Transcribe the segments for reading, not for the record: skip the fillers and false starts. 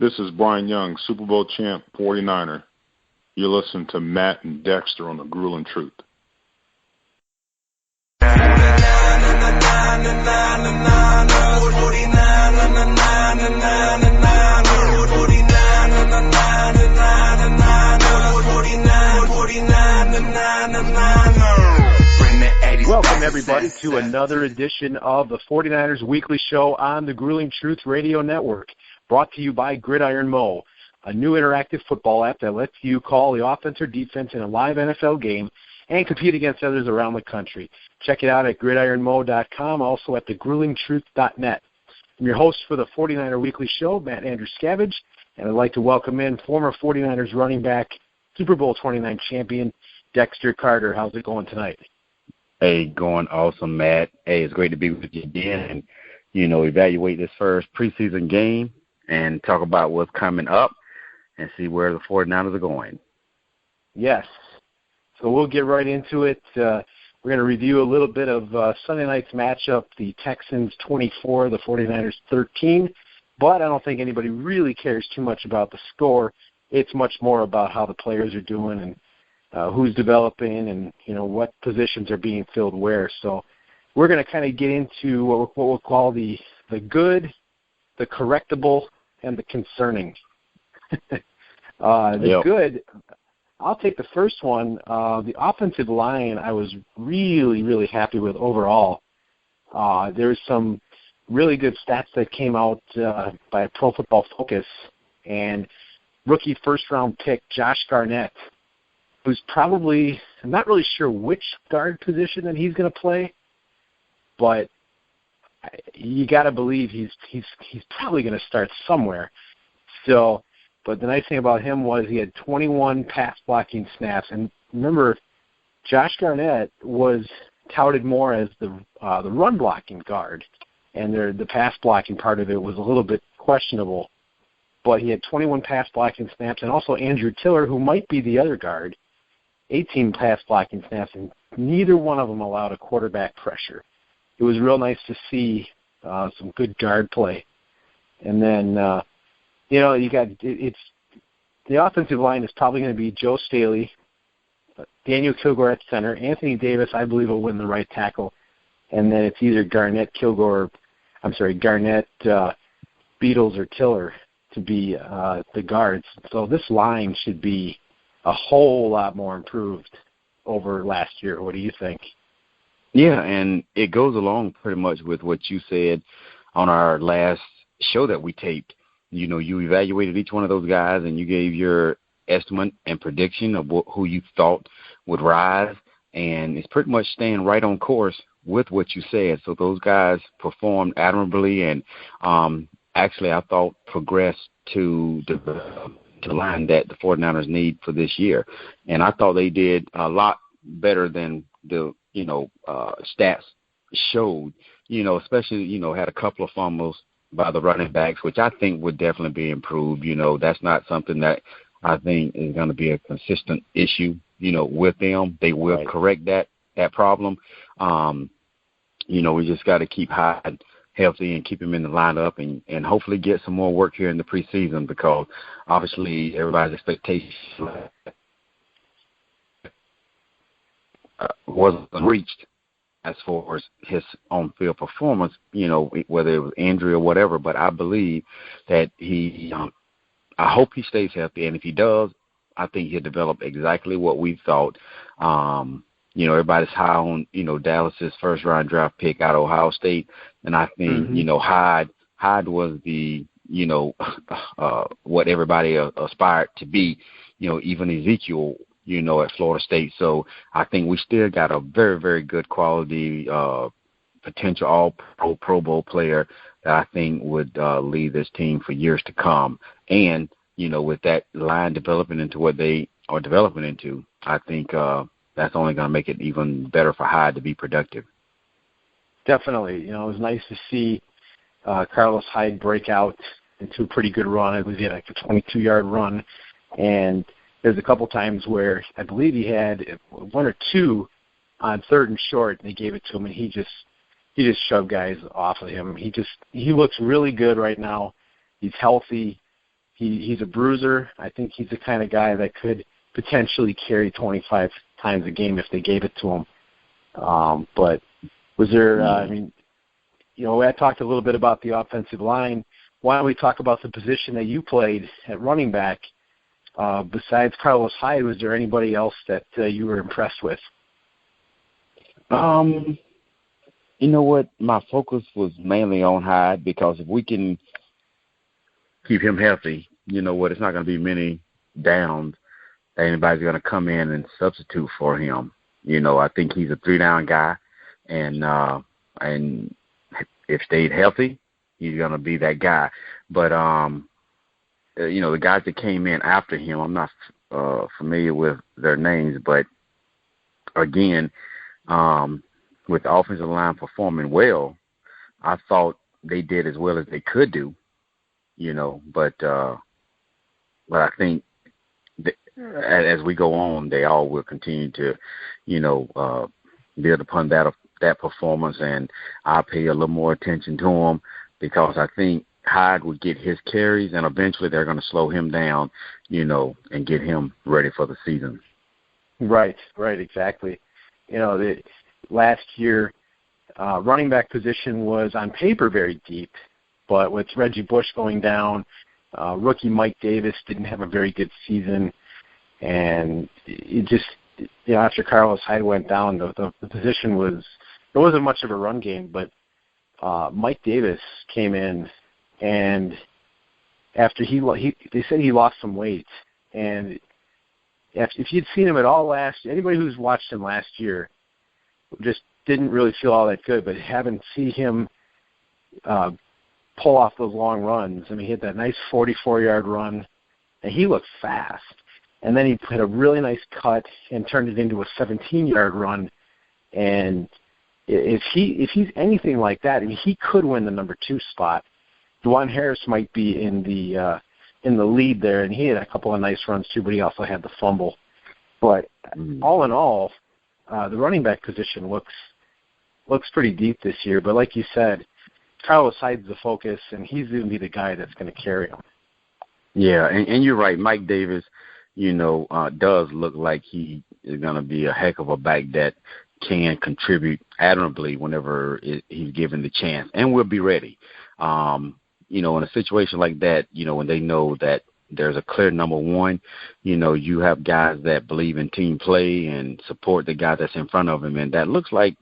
This is Brian Young, Super Bowl champ, 49er. You're listening to Matt and Dexter on The Grueling Truth. Welcome, everybody, to another edition of the 49ers Weekly Show on the Grueling Truth Radio Network, brought to you by Gridiron Mo, a new interactive football app that lets you call the offense or defense in a live NFL game and compete against others around the country. Check it out at gridironmo.com, also at thegruelingtruth.net. I'm your host for the 49er Weekly Show, Matt Andruscavage, and I'd like to welcome in former 49ers running back, Super Bowl 29 champion, Dexter Carter. How's it going tonight? Hey, going awesome, Matt. Hey, it's great to be with you again and, evaluate this first preseason game and talk about what's coming up and see where the 49ers are going. Yes. So we'll get right into it. We're going to review a little bit of Sunday night's matchup, the Texans 24, the 49ers 13. But I don't think anybody really cares too much about the score. It's much more about how the players are doing and who's developing and, what positions are being filled where. So we're going to kind of get into what we'll call the good, the correctable, and the concerning. Good, I'll take the first one. The offensive line I was really, really happy with overall. There's some really good stats that came out by Pro Football Focus, and rookie first-round pick Josh Garnett, who's probably, I'm not really sure which guard position that he's going to play, but you got to believe he's probably going to start somewhere. So, but the nice thing about him was he had 21 pass blocking snaps, and remember, Josh Garnett was touted more as the run blocking guard, and the pass blocking part of it was a little bit questionable. But he had 21 pass blocking snaps, and also Andrew Tiller, who might be the other guard, 18 pass blocking snaps, and neither one of them allowed a quarterback pressure. It was real nice to see some good guard play. And then, you got it's the offensive line is probably going to be Joe Staley, Daniel Kilgore at center, Anthony Davis, I believe, will win the right tackle, and then it's either Garnett, Beatles, or Tiller to be the guards. So this line should be a whole lot more improved over last year. What do you think? Yeah, and it goes along pretty much with what you said on our last show that we taped. You evaluated each one of those guys, and you gave your estimate and prediction of who you thought would rise, and it's pretty much staying right on course with what you said. So those guys performed admirably, and actually I thought progressed to the line that the 49ers need for this year. And I thought they did a lot better than the, stats showed, especially, had a couple of fumbles by the running backs, which I think would definitely be improved. That's not something that I think is going to be a consistent issue, with them. They will correct that problem. We just got to keep Hyde healthy and keep him in the lineup and hopefully get some more work here in the preseason, because obviously everybody's expectations wasn't reached as far as his on-field performance, whether it was injury or whatever. But I believe that I hope he stays healthy, and if he does, I think he'll develop exactly what we thought. Everybody's high on, Dallas's first-round draft pick out of Ohio State, and I think, Hyde was the, what everybody aspired to be, even Ezekiel, at Florida State. So I think we still got a very, very good quality potential all-pro Pro Bowl player that I think would lead this team for years to come. And, with that line developing into what they are developing into, I think that's only going to make it even better for Hyde to be productive. Definitely. It was nice to see Carlos Hyde break out into a pretty good run. It was like a 22-yard run. And there's a couple times where I believe he had one or two on third and short, and they gave it to him, and he just shoved guys off of him. He looks really good right now. He's healthy. He's a bruiser. I think he's the kind of guy that could potentially carry 25 times a game if they gave it to him. But was there, I talked a little bit about the offensive line. Why don't we talk about the position that you played at running back? Besides Carlos Hyde, was there anybody else that you were impressed with? You know what? My focus was mainly on Hyde, because if we can keep him healthy, you know what, it's not going to be many downs that anybody's going to come in and substitute for him. I think he's a 3-down guy, and if stayed healthy, he's going to be that guy. But, the guys that came in after him, I'm not familiar with their names, but, again, with the offensive line performing well, I thought they did as well as they could do, but I think as we go on, they all will continue to, build upon that performance, and I'll pay a little more attention to them, because I think Hyde would get his carries, and eventually they're going to slow him down, and get him ready for the season. Right, exactly. Last year, running back position was on paper very deep, but with Reggie Bush going down, rookie Mike Davis didn't have a very good season, and it just, after Carlos Hyde went down, the position there wasn't much of a run game, but Mike Davis came in, and after they said he lost some weight, and if you'd seen him at all anybody who's watched him last year just didn't really feel all that good, but having seen him pull off those long runs, he had that nice 44-yard run, and he looked fast. And then he had a really nice cut and turned it into a 17-yard run. And if he's anything like that, he could win the number 2 spot. Dwan Harris might be in the lead there, and he had a couple of nice runs too, but he also had the fumble. But all in all, the running back position looks pretty deep this year. But like you said, Carlos Hyde's the focus, and he's going to be the guy that's going to carry him. Yeah, and you're right. Mike Davis, does look like he is going to be a heck of a back that can contribute admirably whenever he's given the chance, and will be ready. In a situation like that, when they know that there's a clear number 1, you have guys that believe in team play and support the guy that's in front of him, and that looks like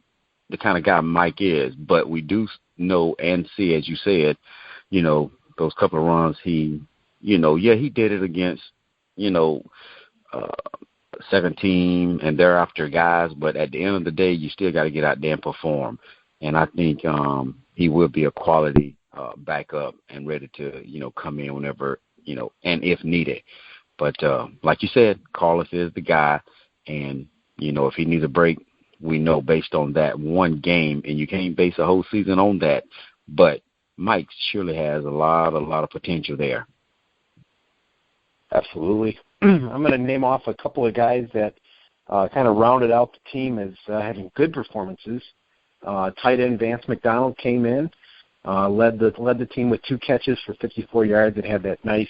the kind of guy Mike is. But we do know and see, as you said, those couple of runs he did it against, second team and thereafter guys, but at the end of the day, you still got to get out there and perform. And I think he will be a quality backup and ready to, come in whenever, and if needed. But like you said, Carlos is the guy, and, if he needs a break, we know based on that one game, and you can't base a whole season on that, but Mike surely has a lot of potential there. Absolutely. I'm going to name off a couple of guys that kind of rounded out the team as having good performances. Tight end Vance McDonald came in, led the team with 2 catches for 54 yards and had that nice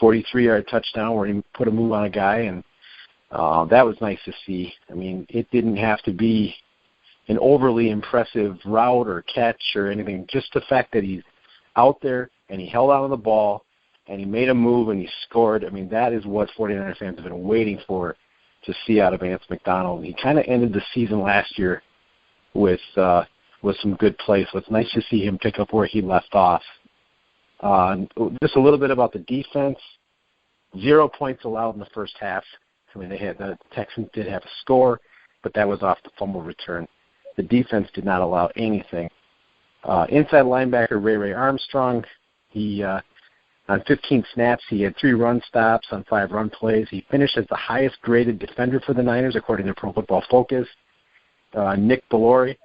43-yard touchdown where he put a move on a guy, and that was nice to see. It didn't have to be an overly impressive route or catch or anything, just the fact that he's out there and he held on to the ball and he made a move and he scored. That is what 49er fans have been waiting for to see out of Vance McDonald. He kind of ended the season last year with some good play, so it's nice to see him pick up where he left off. Just a little bit about the defense. 0 points allowed in the first half. The Texans did have a score, but that was off the fumble return. The defense did not allow anything. Inside linebacker Ray Armstrong, he on 15 snaps, he had 3 run stops on 5 run plays. He finished as the highest graded defender for the Niners, according to Pro Football Focus. Nick Bellore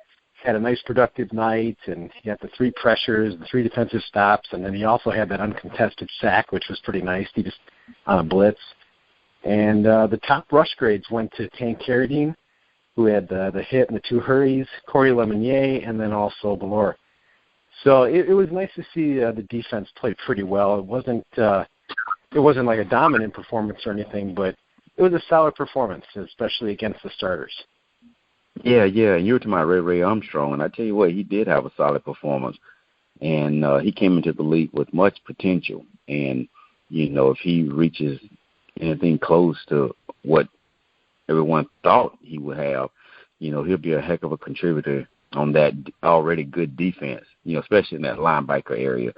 had a nice productive night, and he had the 3 pressures, the 3 defensive stops, and then he also had that uncontested sack, which was pretty nice. He just on a blitz. And the top rush grades went to Tank Carradine, who had the hit and the 2 hurries, Corey Lemonnier, and then also Bellore. So it was nice to see the defense play pretty well. It wasn't it wasn't like a dominant performance or anything, but it was a solid performance, especially against the starters. Yeah, and you were talking about Ray Armstrong, and I tell you what, he did have a solid performance, and he came into the league with much potential, and, if he reaches anything close to what everyone thought he would have, he'll be a heck of a contributor on that already good defense, especially in that linebacker area,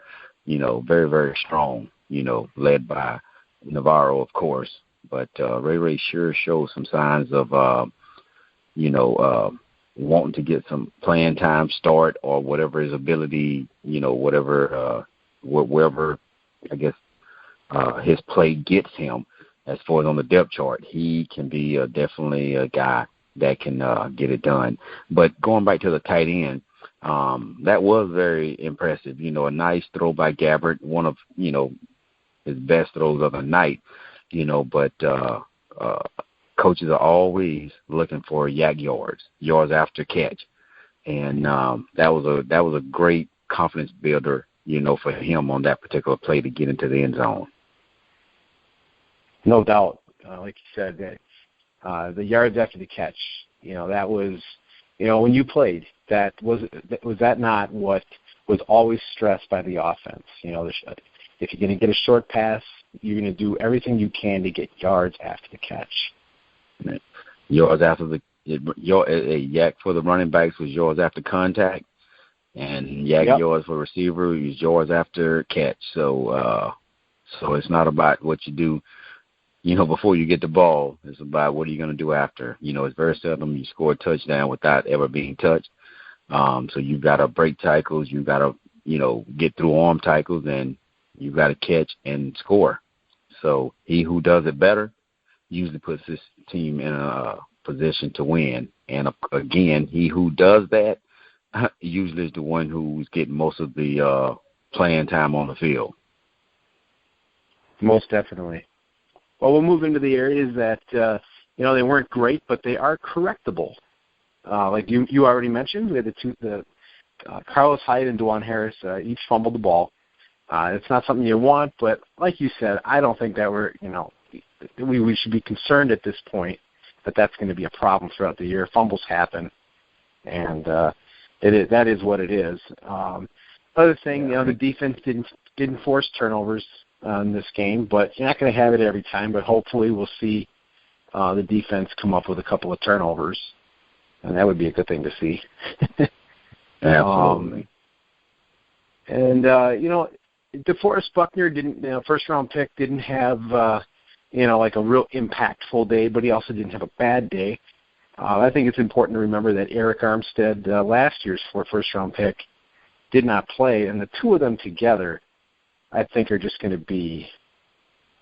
very, very strong, led by Navarro, of course. But Ray sure shows some signs of, wanting to get some playing time start or whatever his ability, wherever, I guess, his play gets him as far as on the depth chart. He can be definitely a guy that can get it done. But going back to the tight end, that was very impressive. A nice throw by Gabbert, one of, his best throws of the night, but coaches are always looking for yak yards after catch. And that was a great confidence builder, for him on that particular play to get into the end zone. No doubt. Like you said, the yards after the catch, that was, when you played, was that not what was always stressed by the offense? If you're going to get a short pass, you're going to do everything you can to get yards after the catch. Yards after yak for the running backs was yards after contact, and yards for receiver is yards after catch. So it's not about what you do, before you get the ball. It's about what are you going to do after. It's very seldom you score a touchdown without ever being touched. So you've got to break tackles, you've got to, get through arm tackles, and you've got to catch and score. So he who does it better usually puts his team in a position to win. And again, he who does that usually is the one who's getting most of the playing time on the field. Most definitely. Well, we'll move into the areas that, they weren't great, but they are correctable. Like you already mentioned, we had the Carlos Hyde and DeJuan Harris each fumbled the ball. It's not something you want, but like you said, I don't think that we should be concerned at this point that that's going to be a problem throughout the year. Fumbles happen, and that is what it is. Other thing, the defense didn't force turnovers in this game, but you're not going to have it every time. But hopefully, we'll see the defense come up with a couple of turnovers, and that would be a good thing to see. Absolutely. DeForest Buckner didn't, first-round pick, didn't have, like a real impactful day, but he also didn't have a bad day. I think it's important to remember that Eric Armstead, last year's first-round pick, did not play, and the two of them together, I think, are just going to be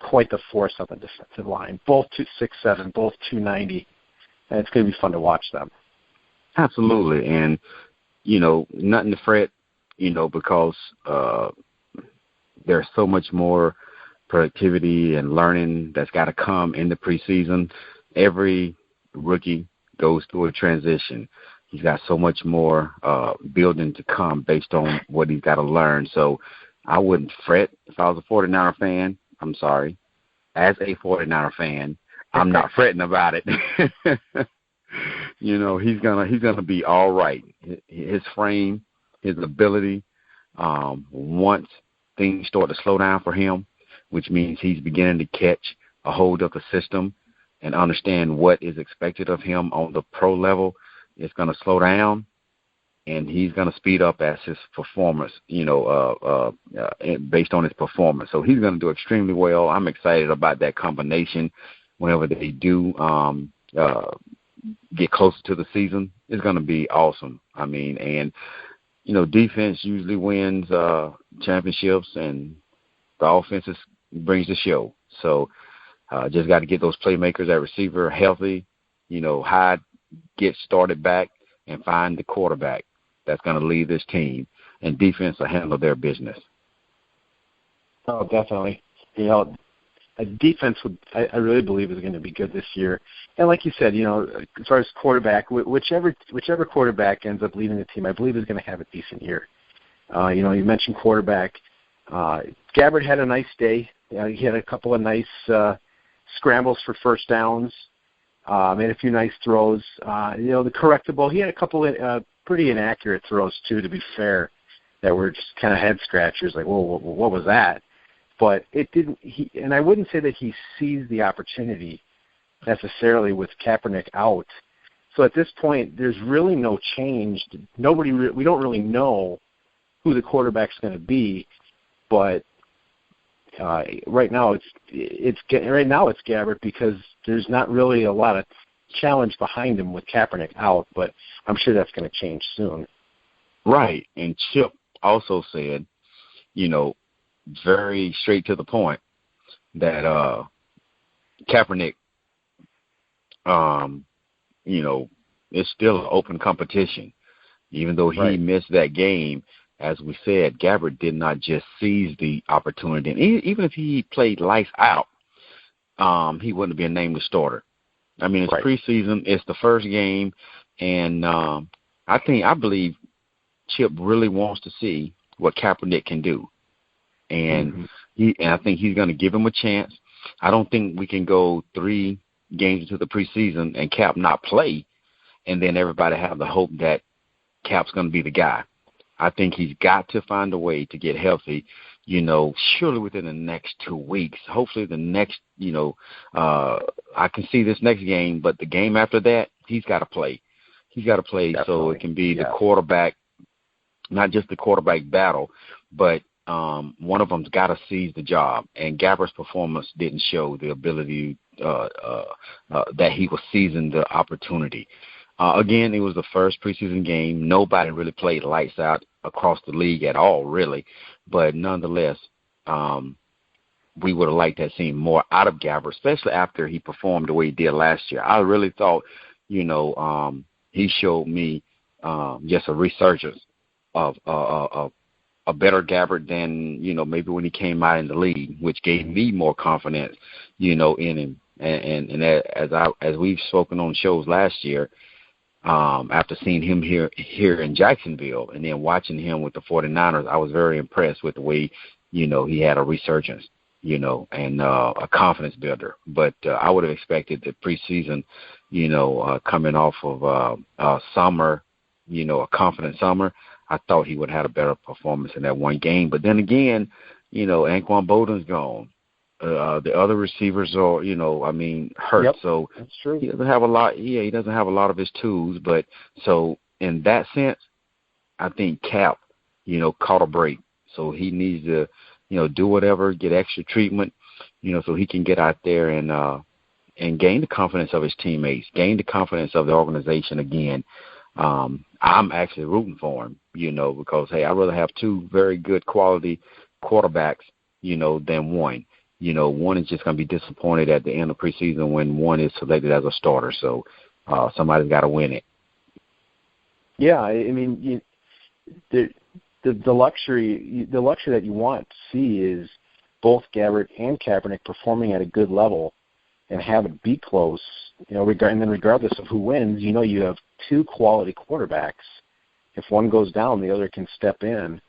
quite the force on the defensive line. Both 6'7", both 290, and it's going to be fun to watch them. Absolutely, and, nothing to fret, because there's so much more productivity and learning that's got to come in the preseason. Every rookie goes through a transition. He's got so much more building to come based on what he's got to learn. So I wouldn't fret if I was a 49er fan. I'm sorry. As a 49er fan, I'm not fretting about it. He's gonna be all right. His frame, his ability, once things start to slow down for him, which means he's beginning to catch a hold of the system and understand what is expected of him on the pro level, it's going to slow down, and he's going to speed up as his performance, based on his performance. So he's going to do extremely well. I'm excited about that combination whenever they do get closer to the season. It's going to be awesome. I mean, and, defense usually wins championships, and the offense brings the show. So just got to get those playmakers at receiver healthy, Hyde get started back and find the quarterback that's going to lead this team, and defense will handle their business. Oh, definitely. A defense I really believe is going to be good this year. And like you said, as far as quarterback, whichever quarterback ends up leading the team, I believe is going to have a decent year. You mentioned quarterback. Gabbert had a nice day. He had a couple of nice scrambles for first downs, made a few nice throws. The correctable, he had a couple of pretty inaccurate throws, too, to be fair, that were just kind of head-scratchers, like, whoa, what was that? But it didn't – and I wouldn't say that he seized the opportunity necessarily with Kaepernick out. So at this point, there's really no change. We don't really know who the quarterback's going to be, but right now it's Gabbert because there's not really a lot of challenge behind him with Kaepernick out, but I'm sure that's going to change soon. Right, and Chip also said, very straight to the point that Kaepernick, it's still an open competition. Even though he missed that game, as we said, Gabbert did not just seize the opportunity. And even if he played lights out, he wouldn't be a named starter. I mean, it's preseason. It's the first game. And I believe Chip really wants to see what Kaepernick can do. And I think he's going to give him a chance. I don't think we can go 3 games into the preseason and Cap not play and then everybody have the hope that Cap's going to be the guy. I think he's got to find a way to get healthy, surely within the next 2 weeks. Hopefully the next, I can see this next game, but the game after that, he's got to play. He's got to play so it can be the quarterback, not just the quarterback battle, but one of them's got to seize the job. And Gabbert's performance didn't show the ability that he was seizing the opportunity. Again, it was the first preseason game. Nobody really played lights out across the league at all, really. But nonetheless, we would have liked to have seen more out of Gabbert, especially after he performed the way he did last year. I really thought, he showed me just a resurgence of a better Gabbert than, maybe when he came out in the league, which gave me more confidence, in him. And as we've spoken on shows last year, after seeing him here in Jacksonville and then watching him with the 49ers, I was very impressed with the way, he had a resurgence, and a confidence builder. But I would have expected the preseason, coming off of summer, a confident summer, I thought he would have had a better performance in that one game. But then again, Anquan Bolden's gone. The other receivers are, hurt. Yep, so that's true. He doesn't have a lot. Yeah, he doesn't have a lot of his tools. But so in that sense, I think Cap, caught a break. So he needs to, do whatever, get extra treatment, so he can get out there and gain the confidence of his teammates, gain the confidence of the organization again. I'm actually rooting for him, because, hey, I'd rather have 2 very good quality quarterbacks, than one. One is just going to be disappointed at the end of preseason when one is selected as a starter. So somebody's got to win it. Yeah, I mean, the luxury that you want to see is both Gabbert and Kaepernick performing at a good level and have it be close. And then regardless of who wins, you have 2 quality quarterbacks. If one goes down, the other can step in.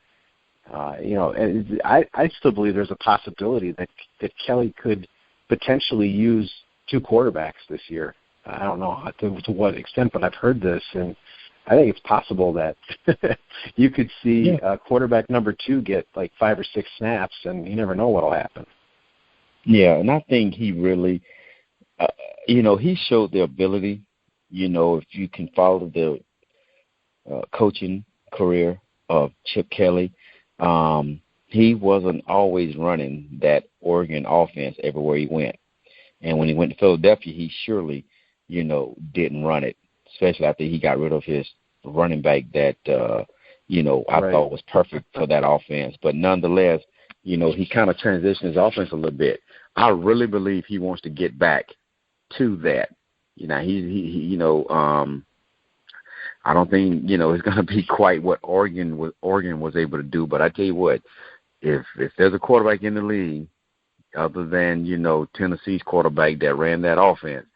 And I still believe there's a possibility that Kelly could potentially use 2 quarterbacks this year. I don't know to what extent, but I've heard this, and I think it's possible that you could see quarterback number 2 get like 5 or 6 snaps, and you never know what will happen. Yeah, and I think he really, he showed the ability, if you can follow the coaching career of Chip Kelly, he wasn't always running that Oregon offense everywhere he went. And when he went to Philadelphia, he surely, didn't run it, especially after he got rid of his running back that, I thought was perfect for that offense. But nonetheless, he kind of transitioned his offense a little bit. I really believe he wants to get back to that. I don't think, it's going to be quite what Oregon was able to do. But I tell you what, if there's a quarterback in the league other than, Tennessee's quarterback that ran that offense,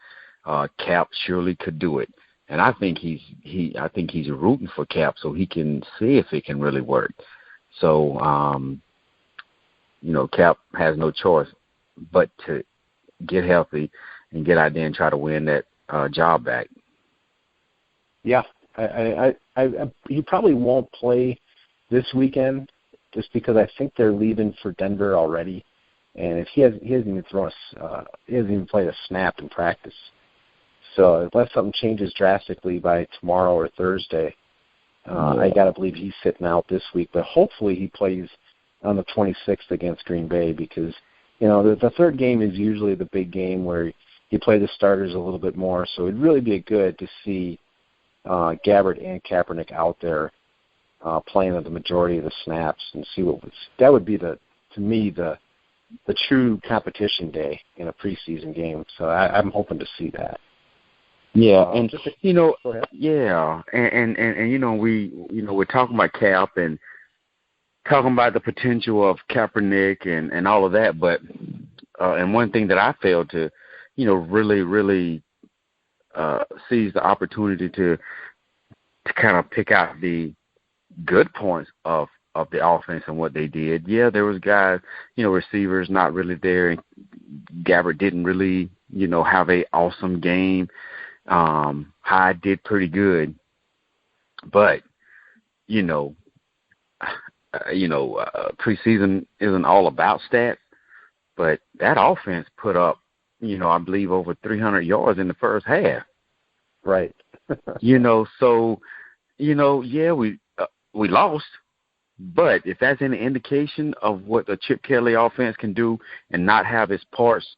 Cap surely could do it. And I think he's rooting for Cap so he can see if it can really work. So, Cap has no choice but to get healthy and get out there and try to win that job back. Yeah, he probably won't play this weekend just because I think they're leaving for Denver already, and if he hasn't even he hasn't even played a snap in practice. So unless something changes drastically by tomorrow or Thursday, I got to believe he's sitting out this week. But hopefully he plays on the 26th against Green Bay because, the third game is usually the big game where you play the starters a little bit more. So it'd really be good to see Gabbert and Kaepernick out there playing the majority of the snaps and see that would be to me the true competition day in a preseason game. So I'm hoping to see that. Yeah, and yeah, and we're talking about Cap and talking about the potential of Kaepernick and all of that, but and one thing that I failed to, really seize the opportunity to kind of pick out the good points of the offense and what they did. Yeah, there was guys, receivers not really there, and Gabbert didn't really, have a awesome game. Hyde did pretty good, but preseason isn't all about stats. But that offense put up, I believe over 300 yards in the first half. Right. So yeah, we lost, but if that's any indication of what the Chip Kelly offense can do and not have its parts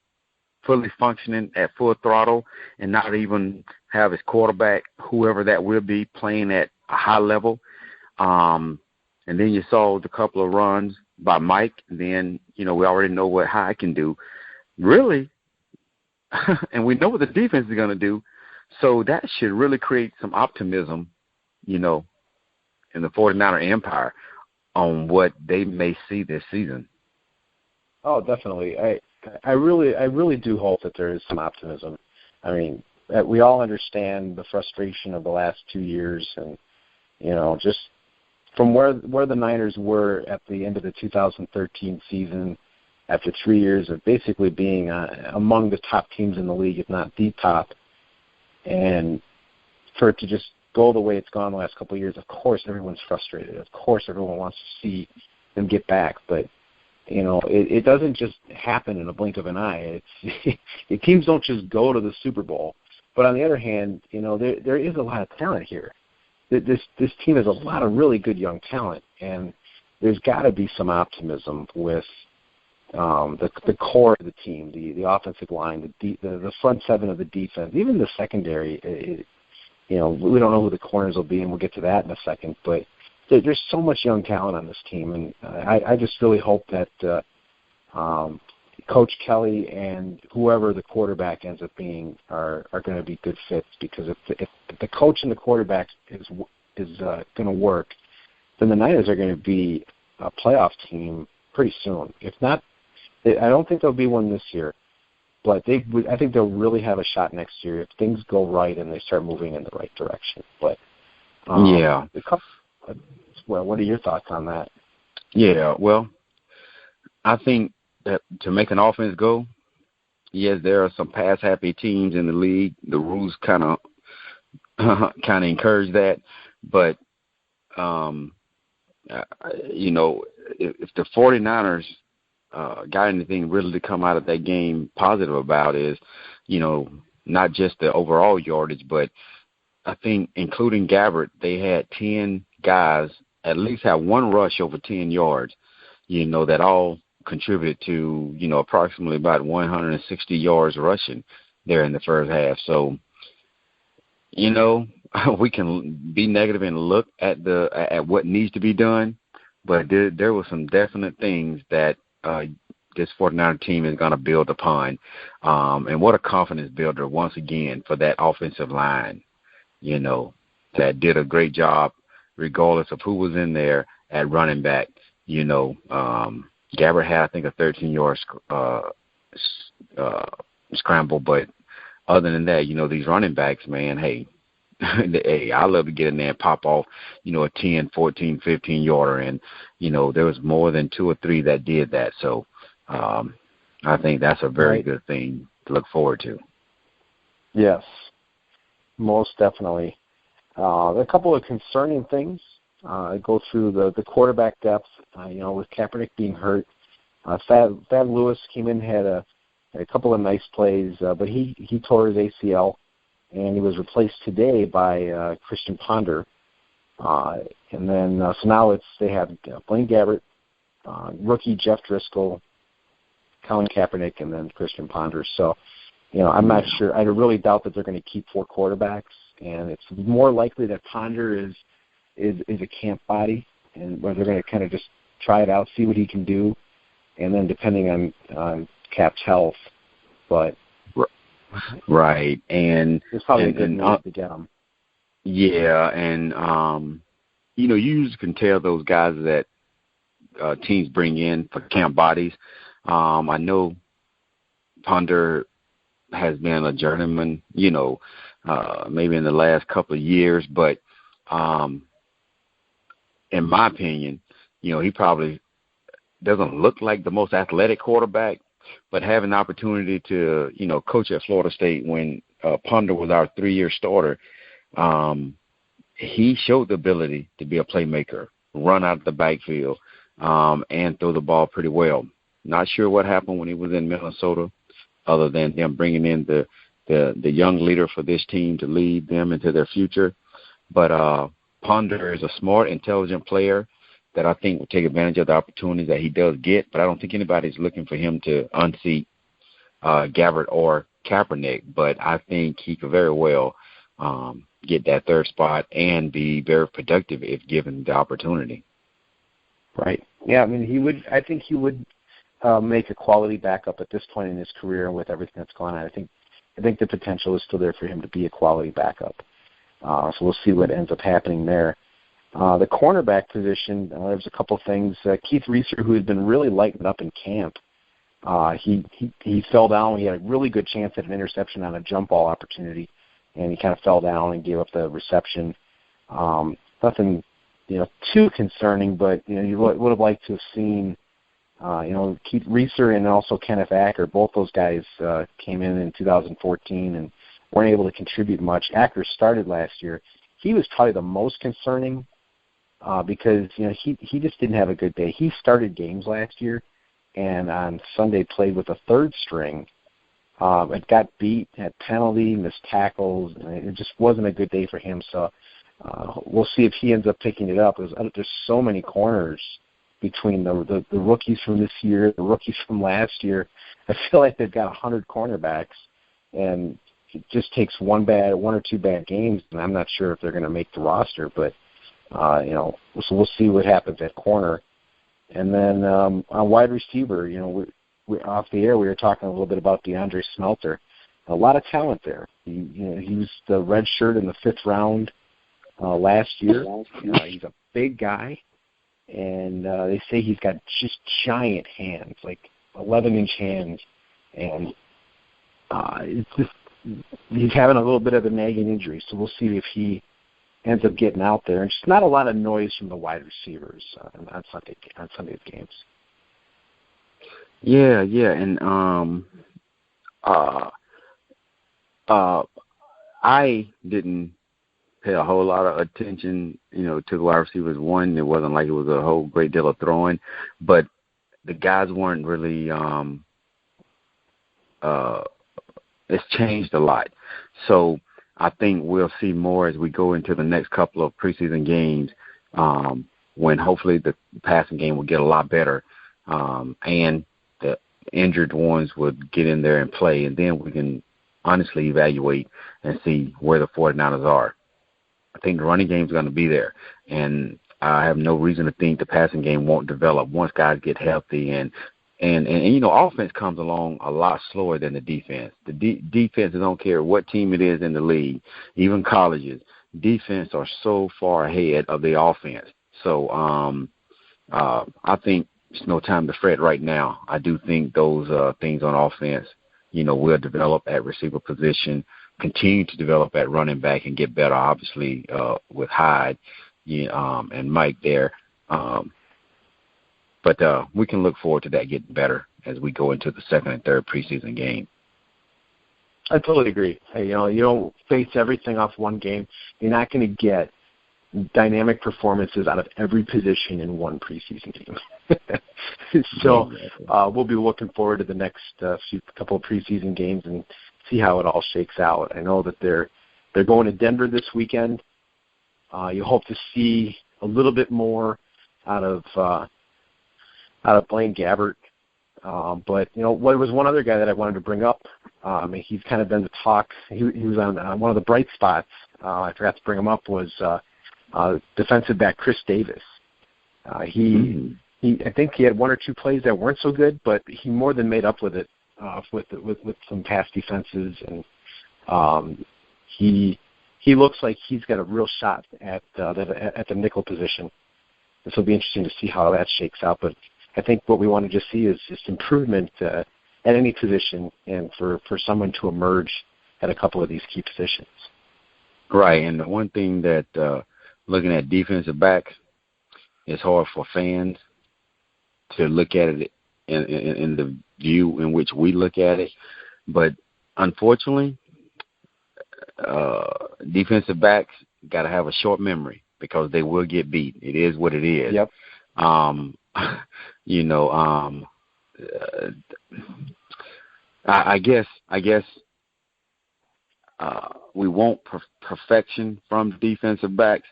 fully functioning at full throttle and not even have his quarterback, whoever that will be, playing at a high level. And then you saw the couple of runs by Mike, and then, we already know what Hyde can do. Really, and we know what the defense is going to do, so that should really create some optimism, in the 49er empire on what they may see this season. Oh, definitely. I really do hope that there is some optimism. I mean, we all understand the frustration of the last 2 years, and just from where the Niners were at the end of the 2013 season, after 3 years of basically being among the top teams in the league, if not the top, and for it to just go the way it's gone the last couple of years, of course everyone's frustrated. Of course everyone wants to see them get back, but it doesn't just happen in a blink of an eye. The teams don't just go to the Super Bowl. But on the other hand, there is a lot of talent here. This team has a lot of really good young talent, and there's got to be some optimism with the core of the team, the offensive line, the front seven of the defense, even the secondary. We don't know who the corners will be, and we'll get to that in a second, but there's so much young talent on this team, and I just really hope that Coach Kelly and whoever the quarterback ends up being are going to be good fits, because if the coach and the quarterback is going to work, then the Niners are going to be a playoff team pretty soon. If not, I don't think they'll be one this year, but I think they'll really have a shot next year if things go right and they start moving in the right direction. But yeah. Well, what are your thoughts on that? Yeah, well, I think that to make an offense go, yes, there are some pass-happy teams in the league. The rules kind of encourage that, but if the 49ers got anything really to come out of that game positive about is, not just the overall yardage, but I think including Gabbert, they had 10 guys at least have one rush over 10 yards, that all contributed to, approximately about 160 yards rushing there in the first half. So, we can be negative and look at what needs to be done, but there were some definite things that this 49er team is going to build upon. And what a confidence builder once again for that offensive line, that did a great job regardless of who was in there at running back. Gabbert had, I think, a 13-yard scramble, but other than that, these running backs, man, hey, Hey, I love to get in there and pop off, a 10, 14, 15-yarder. And, there was more than 2 or 3 that did that. So I think that's a very good thing to look forward to. Yes, most definitely. There are a couple of concerning things. I go through the quarterback depth, with Kaepernick being hurt. Thad Lewis came in, had a couple of nice plays, but he tore his ACL, and he was replaced today by Christian Ponder. And then so now they have Blaine Gabbert, rookie Jeff Driscoll, Colin Kaepernick, and then Christian Ponder. So, I'm not sure. I really doubt that they're going to keep 4 quarterbacks, and it's more likely that Ponder is a camp body, and where they're going to kind of just try it out, see what he can do, and then depending on Cap's health. But right, and it's probably a good move to get him. Yeah, and you usually can tell those guys that teams bring in for camp bodies. I know Ponder has been a journeyman, maybe in the last couple of years, but in my opinion, he probably doesn't look like the most athletic quarterback, but having the opportunity to, coach at Florida State when Ponder was our 3-year starter, he showed the ability to be a playmaker, run out of the backfield, and throw the ball pretty well. Not sure what happened when he was in Minnesota, other than them bringing in the young leader for this team to lead them into their future. But Ponder is a smart, intelligent player that I think will take advantage of the opportunities that he does get. But I don't think anybody's looking for him to unseat Gabbert or Kaepernick. But I think he could very well get that 3rd spot and be very productive if given the opportunity. Right. Yeah, I mean, I think he would make a quality backup at this point in his career with everything that's going on. I think the potential is still there for him to be a quality backup. So we'll see what ends up happening there. The cornerback position, there's a couple things. Keith Reeser, who has been really lighting up in camp, he fell down. He had a really good chance at an interception on a jump ball opportunity, and he kind of fell down and gave up the reception. Nothing, too concerning, but you would have liked to have seen. Keith Reeser and also Kenneth Acker, both those guys came in 2014 and weren't able to contribute much. Acker started last year. He was probably the most concerning because he just didn't have a good day. He started games last year, and on Sunday played with a 3rd string. It got beat, had penalty, missed tackles, and it just wasn't a good day for him. So we'll see if he ends up picking it up. There's so many corners between the rookies from this year, the rookies from last year. I feel like they've got 100 cornerbacks, and it just takes one or two bad games, and I'm not sure if they're going to make the roster. But so we'll see what happens at corner. And then on wide receiver, we off the air we were talking a little bit about DeAndre Smelter. A lot of talent there. He was the red shirt in the 5th round last year. He's a big guy. And they say he's got just giant hands, like 11-inch hands, and it's just he's having a little bit of a nagging injury. So we'll see if he ends up getting out there. And just not a lot of noise from the wide receivers on Sunday's games. Yeah, and I didn't pay a whole lot of attention, to the wide receivers. One, it wasn't like it was a whole great deal of throwing, but the guys weren't really it's changed a lot. So I think we'll see more as we go into the next couple of preseason games, when hopefully the passing game will get a lot better, and the injured ones would get in there and play, and then we can honestly evaluate and see where the 49ers are. I think the running game is going to be there, and I have no reason to think the passing game won't develop once guys get healthy. And offense comes along a lot slower than the defense. The defense, I don't care what team it is in the league, even colleges, defense are so far ahead of the offense. So I think it's no time to fret right now. I do think those things on offense, will develop at receiver position, continue to develop at running back and get better, obviously, with Hyde and Mike there. But we can look forward to that getting better as we go into the second and third preseason game. I totally agree. Hey, you don't face everything off one game. You're not going to get dynamic performances out of every position in one preseason game. So we'll be looking forward to the next couple of preseason games and see how it all shakes out. I know that they're going to Denver this weekend. You hope to see a little bit more out of Blaine Gabbert. But, what was one other guy that I wanted to bring up? He's kind of been the talk. He was on one of the bright spots. I forgot to bring him up was defensive back Chris Davis. I think he had one or two plays that weren't so good, but he more than made up with it with some pass defenses, and he looks like he's got a real shot at the nickel position. This will be interesting to see how that shakes out, but I think what we want to just see is just improvement at any position, and for someone to emerge at a couple of these key positions. Right, and the one thing that looking at defensive backs, it's hard for fans to look at it in the view in which we look at it. But unfortunately, defensive backs got to have a short memory because they will get beat. It is what it is. Yep. I guess we want perfection from defensive backs,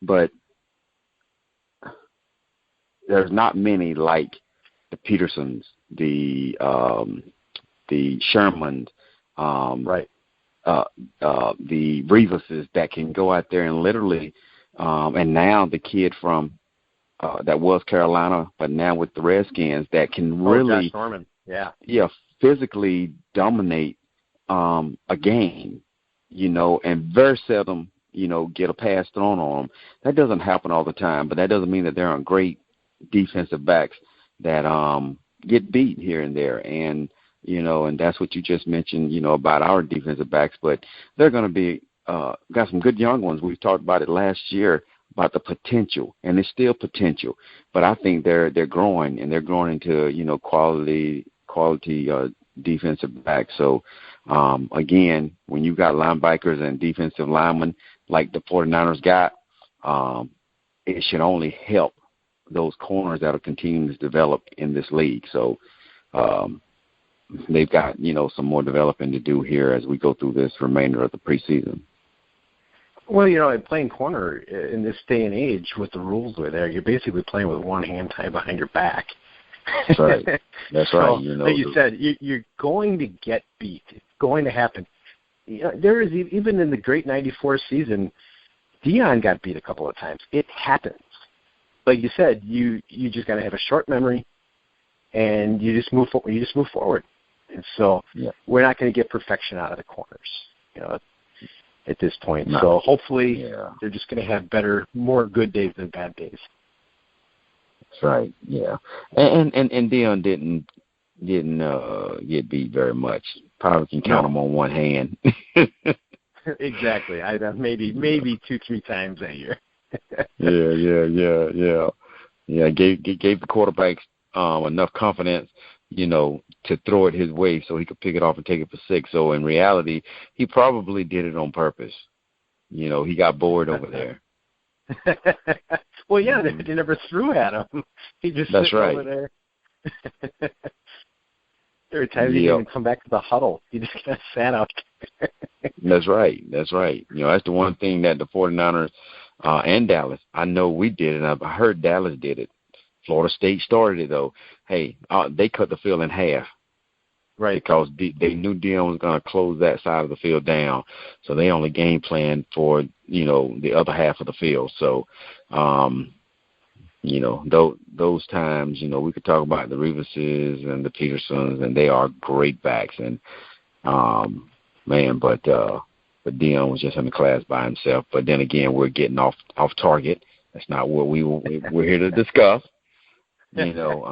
but there's not many like the Petersons, the Shermans, right. The Reeveses that can go out there and literally, and now the kid from that was Carolina, but now with the Redskins, that can really, Josh Norman. physically dominate a game, and very seldom, get a pass thrown on them. That doesn't happen all the time, but that doesn't mean that there aren't great defensive backs that get beat here and there. And, and that's what you just mentioned, about our defensive backs. But they're going to be got some good young ones. We talked about it last year about the potential, and it's still potential. But I think they're growing, and they're growing into, quality defensive backs. So, again, when you got linebackers and defensive linemen like the 49ers got, it should only help those corners that are continuing to develop in this league. So they've got, some more developing to do here as we go through this remainder of the preseason. Well, playing corner in this day and age with the rules that are there, you're basically playing with one hand tied behind your back. That's right. That's right. Like you said, you're going to get beat. It's going to happen. There is, even in the great '94 season, Dion got beat a couple of times. It happens. Like you said, you just got to have a short memory, and you just move forward. And so we're not going to get perfection out of the corners, at this point. No. So hopefully they're just going to have more good days than bad days. That's right. Yeah, and Dion didn't get beat very much. Probably can count him on one hand. Exactly. Maybe 2-3 times that year. Yeah. Gave the quarterbacks enough confidence, to throw it his way so he could pick it off and take it for 6. So in reality, he probably did it on purpose. He got bored over there. Well, they never threw at him. He just sat over there. Every time he didn't even come back to the huddle. He just kind of sat out there. That's right. That's the one thing that the 49ers and Dallas, I know we did it. I heard Dallas did it. Florida State started it, though. Hey, they cut the field in half. Right. Because they knew Dion was going to close that side of the field down. So they only game planned for, the other half of the field. So, those times, we could talk about the Reeveses and the Petersons, and they are great backs. And, but Dion was just in the class by himself. But then again, we're getting off target. That's not what we're here to discuss. We do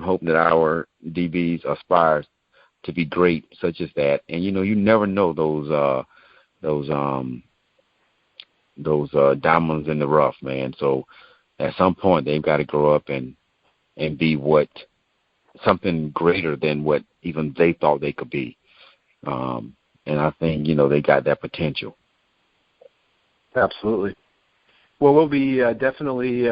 hope that our DBs aspire to be great such as that. And, you never know those diamonds in the rough, man. So at some point they've got to grow up and be something greater than what even they thought they could be. And I think, they got that potential. Absolutely. Well, we'll be definitely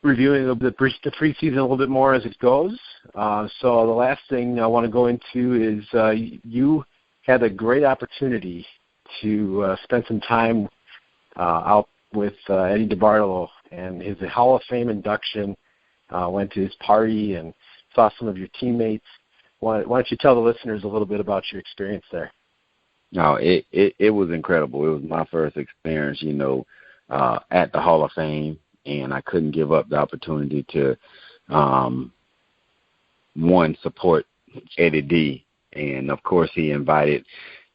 reviewing the preseason a little bit more as it goes. So the last thing I want to go into is you had a great opportunity to spend some time out with Eddie DeBartolo and his Hall of Fame induction. Went to his party and saw some of your teammates. Why don't you tell the listeners a little bit about your experience there? No, it was incredible. It was my first experience, at the Hall of Fame, and I couldn't give up the opportunity to, support Eddie D. And, of course, he invited,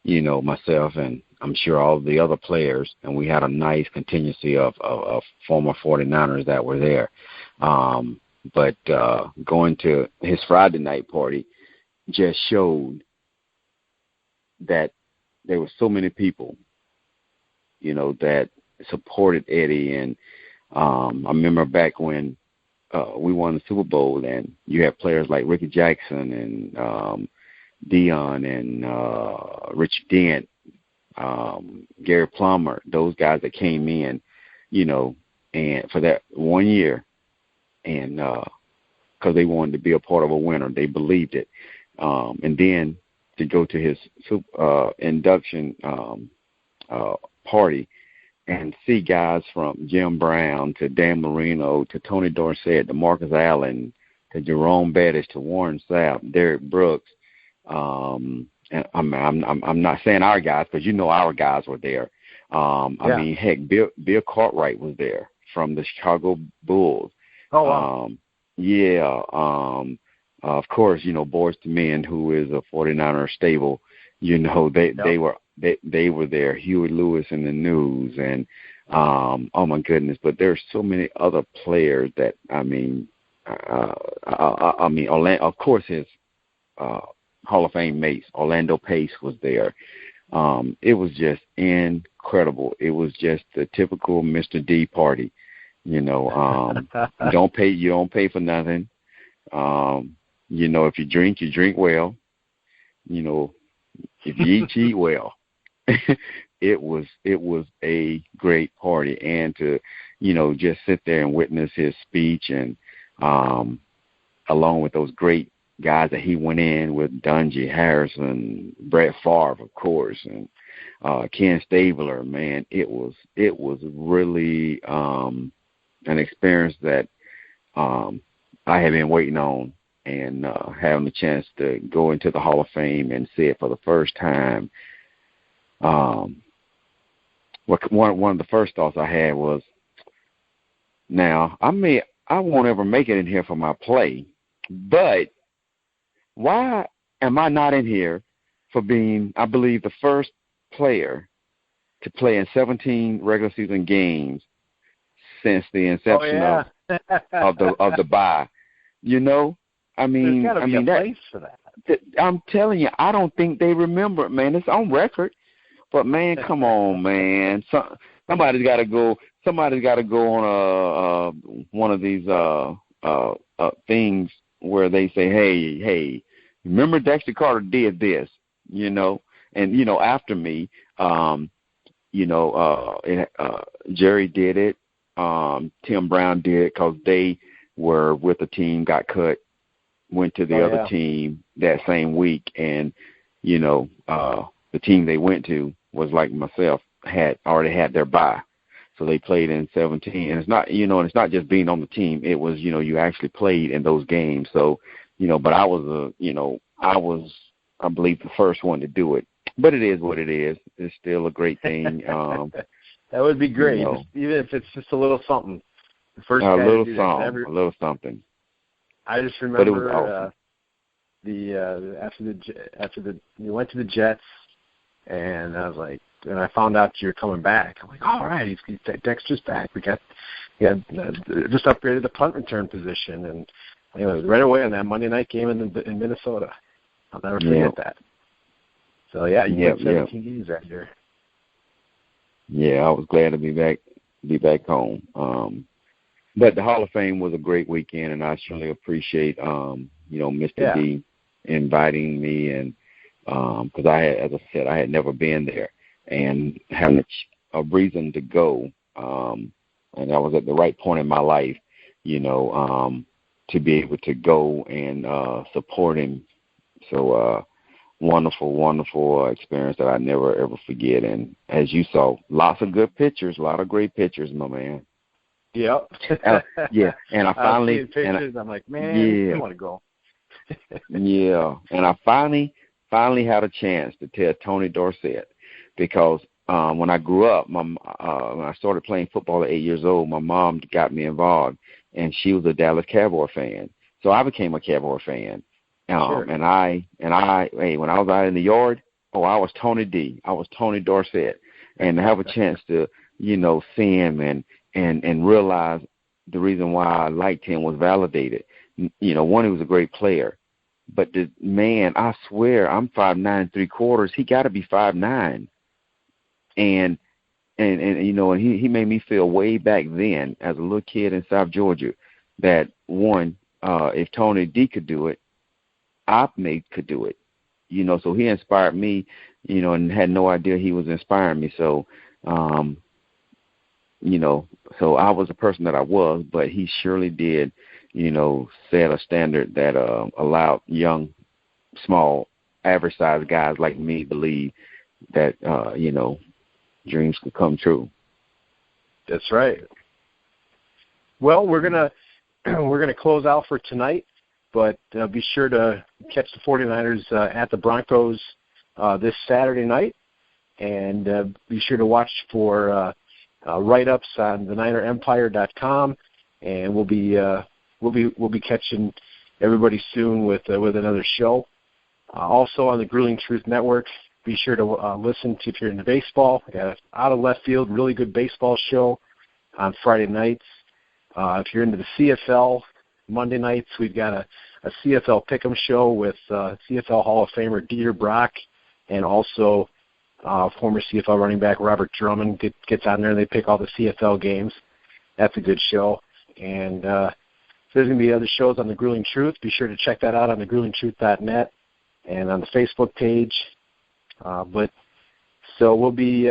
myself and I'm sure all the other players, and we had a nice contingency of former 49ers that were there. But going to his Friday night party just showed that there were so many people, that supported Eddie. And I remember back when we won the Super Bowl, and you had players like Ricky Jackson and Dion and Richard Dent, Gary Plummer, those guys that came in, and for that 1 year, and because they wanted to be a part of a winner, they believed it. And then to go to his induction party and see guys from Jim Brown to Dan Marino to Tony Dorsett to Marcus Allen to Jerome Bettis to Warren Sapp, Derek Brooks. And I'm not saying our guys, but our guys were there. I mean, heck, Bill Cartwright was there from the Chicago Bulls. Oh, wow. Of course, Boys to Men, who is a 49er stable, they were there. Huey Lewis and the News, and oh my goodness! But there's so many other players that of course, his Hall of Fame mates, Orlando Pace was there. It was just incredible. It was just the typical Mr. D party. You don't pay for nothing. If you drink well. If you eat well. It was a great party, and to just sit there and witness his speech, and along with those great guys that he went in with, Dungy, Harrison, Brett Favre, of course, and Ken Stabler. Man, it was really an experience that I have been waiting on, and having the chance to go into the Hall of Fame and see it for the first time. One of the first thoughts I had was, now I won't ever make it in here for my play, but why am I not in here for being, I believe, the first player to play in 17 regular season games since the inception of the bye? There's gotta be a place for that. I'm telling you, I don't think they remember it, man. It's on record. But man, come on, man. Somebody's got to go. Somebody's got to go on one of these things where they say, hey, remember Dexter Carter did this, and after me, Jerry did it. Tim Brown did it because they were with the team, got cut, went to the other team that same week, and the team they went to was like myself, already had their bye. So they played in 17. And it's not, and it's not just being on the team. It was, you actually played in those games. So, but I was, I believe, the first one to do it. But it is what it is. It's still a great thing. That would be great, even if it's just a little something. The first a little something, a little something. I just remember after you went to the Jets, and I was like, and I found out you're coming back. I'm like, all right, Dexter's back. We got just upgraded the punt return position, and right away on that Monday night game in Minnesota. I'll never forget that. So, yeah, you played 17 games that year. Yeah, I was glad to be back home. But the Hall of Fame was a great weekend, and I surely appreciate, Mr. D inviting me, and because as I said, I had never been there, and having a reason to go, and I was at the right point in my life, to be able to go and support him. So wonderful experience that I never ever forget. And as you saw, lots of good pictures, a lot of great pictures, my man. Yep. Yeah, and I finally pictures. I'm like, man, I want to go. Yeah, and I finally had a chance to tell Tony Dorsett, because when I grew up, when I started playing football at 8 years old, my mom got me involved, and she was a Dallas Cowboy fan, so I became a Cowboy fan. Sure. And I, when I was out in the yard, I was Tony D. I was Tony Dorsett, and to have a chance to, see him and realize the reason why I liked him was validated. One, he was a great player, but the man, I swear, I'm 5'9" 3/4. He got to be 5'9", and he made me feel way back then as a little kid in South Georgia that one, if Tony D could do it, I could do it. So he inspired me, and had no idea he was inspiring me. So, so I was the person that I was, but he surely did, set a standard that allowed young, small, average-sized guys like me believe that, dreams could come true. That's right. Well, we're gonna close out for tonight, but be sure to catch the 49ers at the Broncos this Saturday night, and be sure to watch for write-ups on theninerempire.com, and we'll be catching everybody soon with another show. Also on the Grueling Truth Network, be sure to listen to, if you're into baseball, Out of Left Field, really good baseball show on Friday nights. If you're into the CFL, Monday nights we've got a CFL Pick'em show with CFL Hall of Famer Dieter Brock, and also former CFL running back Robert Drummond gets on there and they pick all the CFL games. That's a good show. And there's going to be other shows on the Grueling Truth. Be sure to check that out on thegruelingtruth.net and on the Facebook page. So we'll be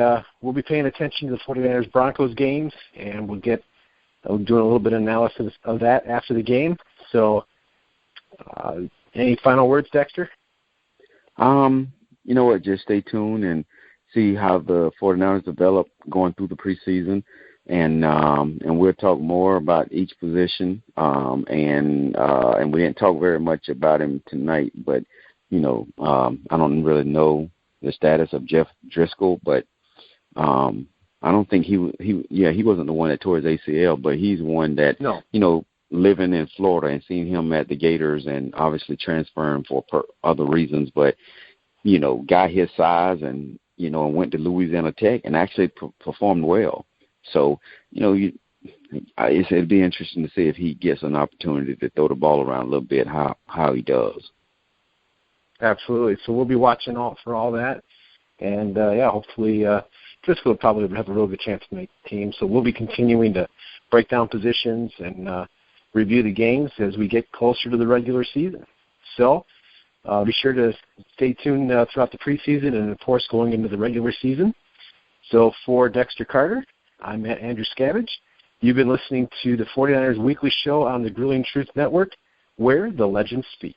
paying attention to the 49ers Broncos games, and we'll doing a little bit of analysis of that after the game. So any final words, Dexter? You know what, just stay tuned and see how the 49ers develop going through the preseason, and we'll talk more about each position. And we didn't talk very much about him tonight, but I don't really know the status of Jeff Driscoll, but I don't think he wasn't the one that tore his ACL, but he's one that living in Florida and seeing him at the Gators and obviously transferring for other reasons, but guy his size and and went to Louisiana Tech and actually performed well. So it'd be interesting to see if he gets an opportunity to throw the ball around a little bit, how he does. Absolutely. So we'll be watching out for all that, and hopefully Driscoll will probably have a real good chance to make the team. So we'll be continuing to break down positions and review the games as we get closer to the regular season. So be sure to stay tuned throughout the preseason and, of course, going into the regular season. So for Dexter Carter, I'm Matt Andruscavage. You've been listening to the 49ers Weekly Show on the Grueling Truth Network, where the legends speak.